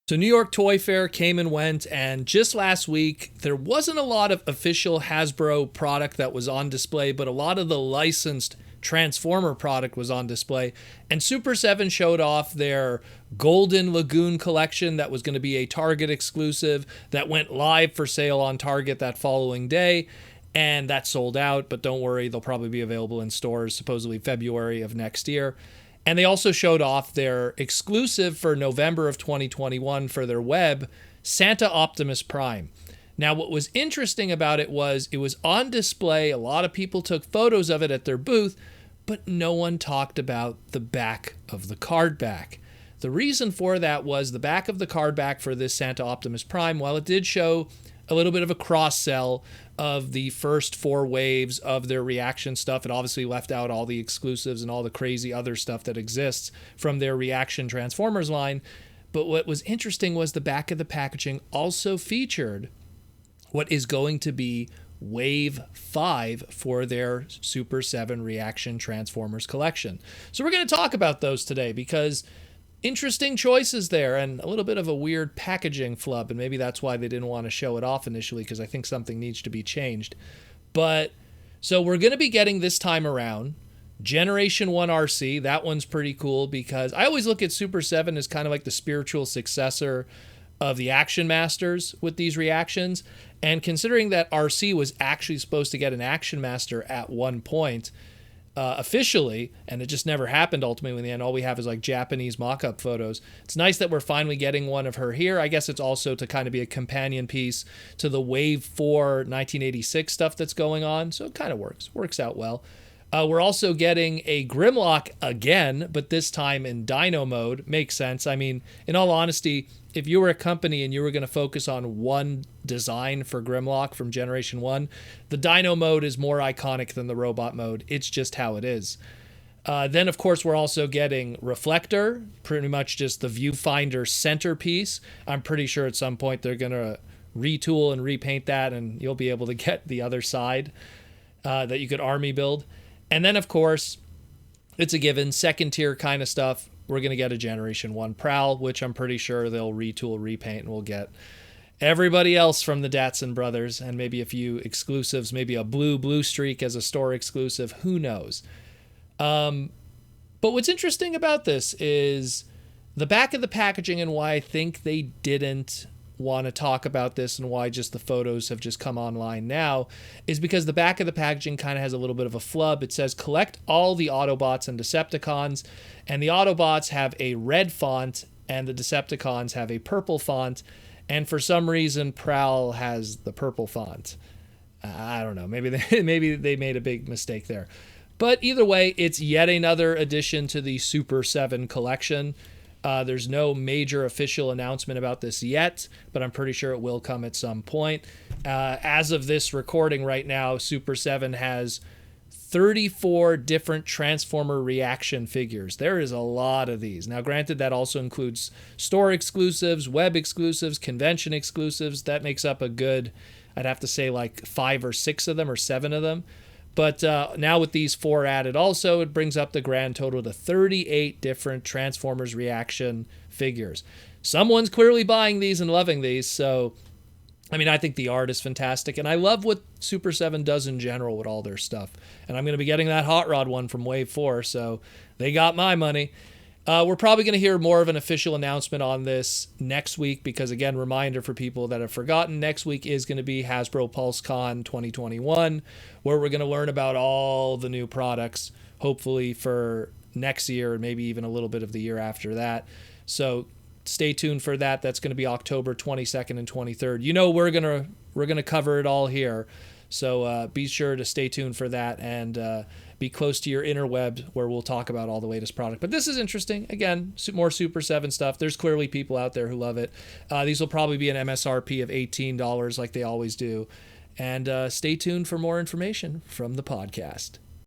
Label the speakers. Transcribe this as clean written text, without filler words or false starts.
Speaker 1: So New York Toy Fair came and went, and just last week, there wasn't a lot of official Hasbro product that was on display, but a lot of the licensed Transformer product was on display. And Super 7 showed off their Golden Lagoon collection that was going to be a Target exclusive that went live for sale on Target that following day. And that sold out, but don't worry, they'll probably be available in stores supposedly February of next year. And they also showed off their exclusive for November of 2021 for their web, Santa Optimus Prime. Now, what was interesting about it was on display. A lot of people took photos of it at their booth, but no one talked about the back of the card back. The reason for that was the back of the card back for this Santa Optimus Prime, while it did show a little bit of a cross-sell of the first 4 waves of their reaction stuff. It obviously left out all the exclusives and all the crazy other stuff that exists from their reaction Transformers line. But what was interesting was the back of the packaging also featured what is going to be Wave 5 for their Super 7 Reaction Transformers collection. So we're going to talk about those today because interesting choices there and a little bit of a weird packaging flub, and maybe that's why they didn't want to show it off initially, because I think something needs to be changed. But so we're going to be getting this time around Generation 1 Arcee. That one's pretty cool because I always look at Super 7 as kind of like the spiritual successor of the Action Masters with these reactions. And considering that Arcee was actually supposed to get an Action Master at one point, officially, and it just never happened ultimately in the end. All we have is like Japanese mock-up photos. It's nice that we're finally getting one of her here. I guess it's also to kind of be a companion piece to the Wave 4 1986 stuff that's going on, so it kind of works out well. We're also getting a Grimlock again, but this time in Dino Mode. Makes sense. I mean, in all honesty, if you were a company and you were going to focus on one design for Grimlock from Generation 1, the Dino Mode is more iconic than the Robot Mode. It's just how it is. Then, of course, we're also getting Reflector, pretty much just the Viewfinder centerpiece. I'm pretty sure at some point they're going to retool and repaint that, and you'll be able to get the other side that you could army build. And then, of course, it's a given, second tier kind of stuff. We're going to get a Generation 1 Prowl, which I'm pretty sure they'll retool, repaint, and we'll get everybody else from the Datsun brothers and maybe a few exclusives, maybe a blue streak as a store exclusive. Who knows? But what's interesting about this is the back of the packaging and why I think they didn't want to talk about this and why just the photos have just come online now is because the back of the packaging kind of has a little bit of a flub. It says collect all the Autobots and Decepticons, and the Autobots have a red font and the Decepticons have a purple font, and for some reason Prowl has the purple font. I don't know, maybe they made a big mistake there. But either way, it's yet another addition to the Super 7 collection. There's no major official announcement about this yet, but I'm pretty sure it will come at some point. As of this recording right now, Super 7 has 34 different Transformer reaction figures. There is a lot of these. Now, granted, that also includes store exclusives, web exclusives, convention exclusives. That makes up a good, I'd have to say like 5 or 6 of them or 7 of them. But now with these 4 added also, it brings up the grand total to 38 different Transformers reaction figures. Someone's clearly buying these and loving these. So, I mean, I think the art is fantastic. And I love what Super 7 does in general with all their stuff. And I'm going to be getting that Hot Rod one from Wave 4. So they got my money. We're probably going to hear more of an official announcement on this next week because, again, reminder for people that have forgotten, next week is going to be Hasbro PulseCon 2021, where we're going to learn about all the new products, hopefully for next year and maybe even a little bit of the year after that. So stay tuned for that. That's going to be October 22nd and 23rd. You know we're going to cover it all here. So be sure to stay tuned for that and be close to your interweb where we'll talk about all the latest product. But this is interesting. Again, more Super 7 stuff. There's clearly people out there who love it. These will probably be an MSRP of $18 like they always do. And stay tuned for more information from the podcast.